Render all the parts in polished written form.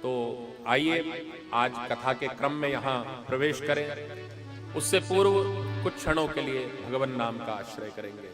तो आइए आज कथा के क्रम में यहाँ प्रवेश करें। उससे पूर्व कुछ क्षणों के लिए भगवान नाम का आश्रय करेंगे।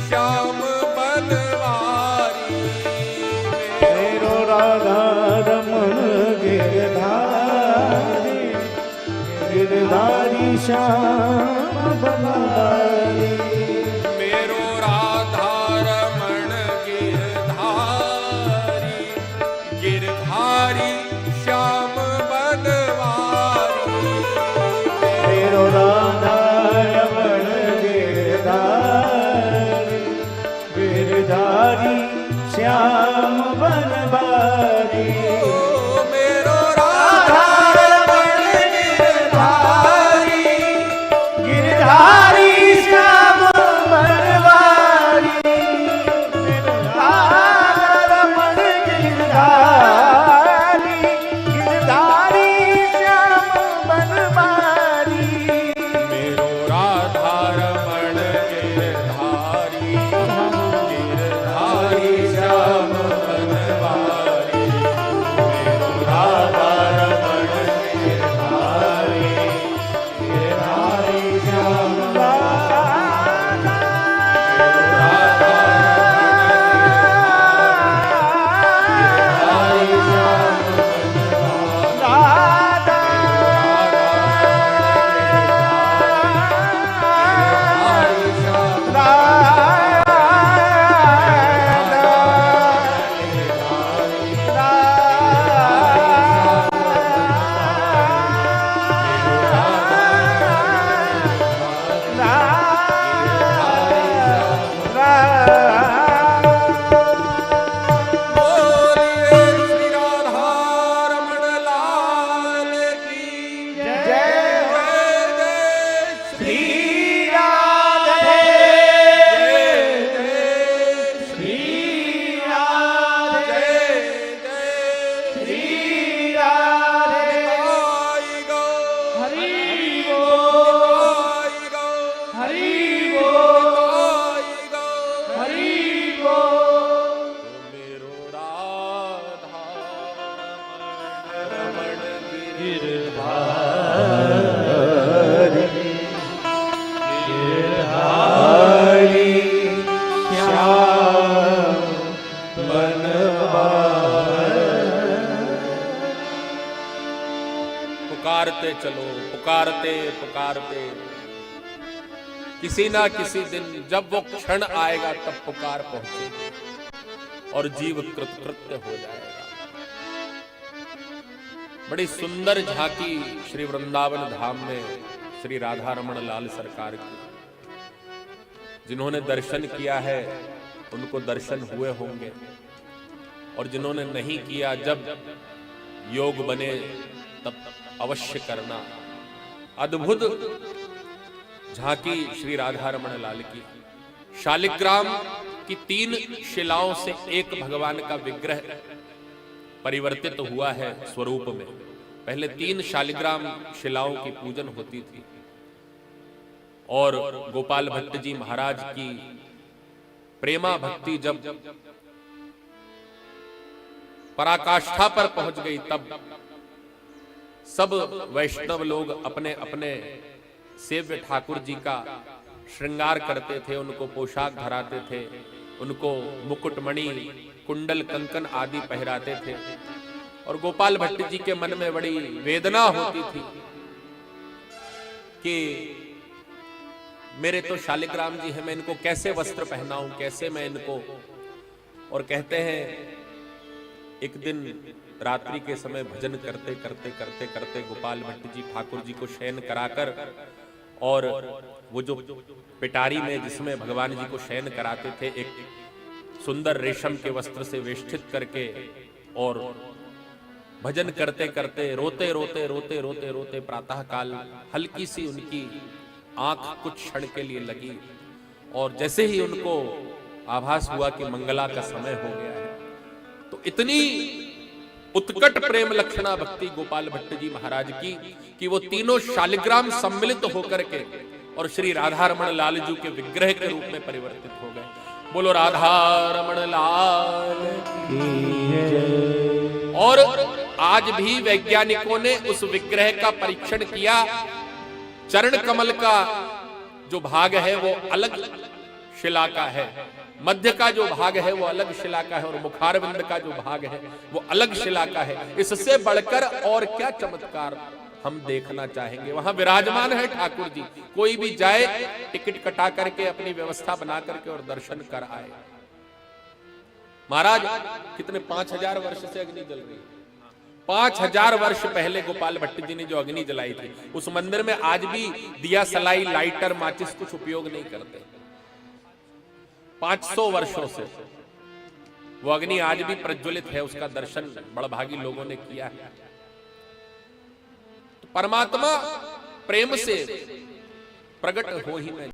श्याम बनवारी। मेरो राधा रमण गिरधारी, गिरधारी श्याम बनवारी। मेरो राधा रमण गिरधारी, गिरधारी श्याम बनवारी। मेरो राधा रमण गिरधारी, गिरधारी श्याम बनवारी। मेरो राधा रमण गिरधारी, गिरधारी श्याम बनवारी। मेरो राधा रमण गिरधारी, गिरधारी श्याम बनवारी। मेरो राधा रमण गिरधारी, गिरधारी श्याम बनवारी। मेरो राधा रमण गिरधारी, गिरधारी श्याम बनवारी। बोलिए श्री राधा रमण लाल की जय। जय श्री राधे, जय श्री राधे, जय श्री राधे। आई गो हरि बोल, आई गो हरि बोल, आई गो हरि बोल। मेरो राधा रमण गिरधारी, गिरधारी श्याम बनवारी। पुकारते चलो, पुकारते पुकारते, किसी ना किसी दिन जब वो क्षण आएगा तब पुकार पहुंचेगी और जीव कृतकृत्य हो जाएगा। बड़ी सुंदर झांकी श्री वृंदावन धाम में श्री राधा रमण लाल सरकार की। जिन्होंने दर्शन किया है उनको दर्शन हुए होंगे, और जिन्होंने नहीं किया जब योग बने तब अवश्य करना। अद्भुत झांकी श्री राधा रमण लाल की। शालिग्राम की 3 शिलाओं से एक भगवान का विग्रह परिवर्तित हुआ है स्वरूप में। पहले 3 शालिग्राम शिलाओं की पूजन होती थी, और गोपाल भट्ट जी महाराज की प्रेमा भक्ति जब पराकाष्ठा पर पहुंच गई तब सब वैष्णव लोग अपने अपने सेव्य ठाकुर जी का श्रृंगार करते थे, उनको पोशाक धराते थे, उनको मुकुटमणि कुंडल कंकन आदि पहराते थे। और गोपाल भट्ट जी के मन में बड़ी वेदना होती थी कि मेरे तो शालिग्राम जी हैं, मैं इनको कैसे वस्त्र पहनाऊं, कैसे मैं इनको। और कहते हैं एक दिन रात्रि के समय भजन करते करते करते करते गोपाल भट्ट जी ठाकुर जी को शयन कराकर, और वो जो पिटारी में जिसमें भगवान जी को शयन कराते थे एक सुंदर रेशम के वस्त्र से वेष्टित करके, और भजन करते करते रोते रोते रोते रोते रोते प्रातः काल हल्की सी उनकी आंख कुछ क्षण के लिए लगी, और जैसे ही उनको आभास हुआ कि मंगला का समय हो गया है, तो इतनी उत्कट प्रेम लक्षणा भक्ति गोपाल भट्ट जी महाराज की कि वो तीनों शालिग्राम सम्मिलित होकर के और श्री राधा रमण लाल जी के विग्रह के रूप में परिवर्तित हो गए। बोलो राधा रमण लाल की जय। और आज भी वैज्ञानिकों ने उस विग्रह का परीक्षण किया। चरण कमल का जो भाग है वो अलग शिला का है, मध्य का जो भाग है वो अलग शिला का है और मुखारविंद का जो भाग है वो अलग शिला का है। इससे बढ़कर और क्या चमत्कार हम देखना चाहेंगे। वहां विराजमान है ठाकुर जी, कोई भी जाए टिकट कटा करके अपनी व्यवस्था बना करके और दर्शन कर आए। महाराज कितने 5000 वर्ष से अग्नि जल रही है। 5000 वर्ष पहले गोपाल भट्ट जी ने जो अग्नि जलाई थी, उस मंदिर में आज भी दिया सलाई लाइटर माचिस कुछ उपयोग नहीं करते। 500 वर्षों से वो अग्नि आज भी प्रज्वलित है, उसका दर्शन बड़भागी लोगों ने किया है। तो परमात्मा प्रेम से प्रकट हो ही नहीं।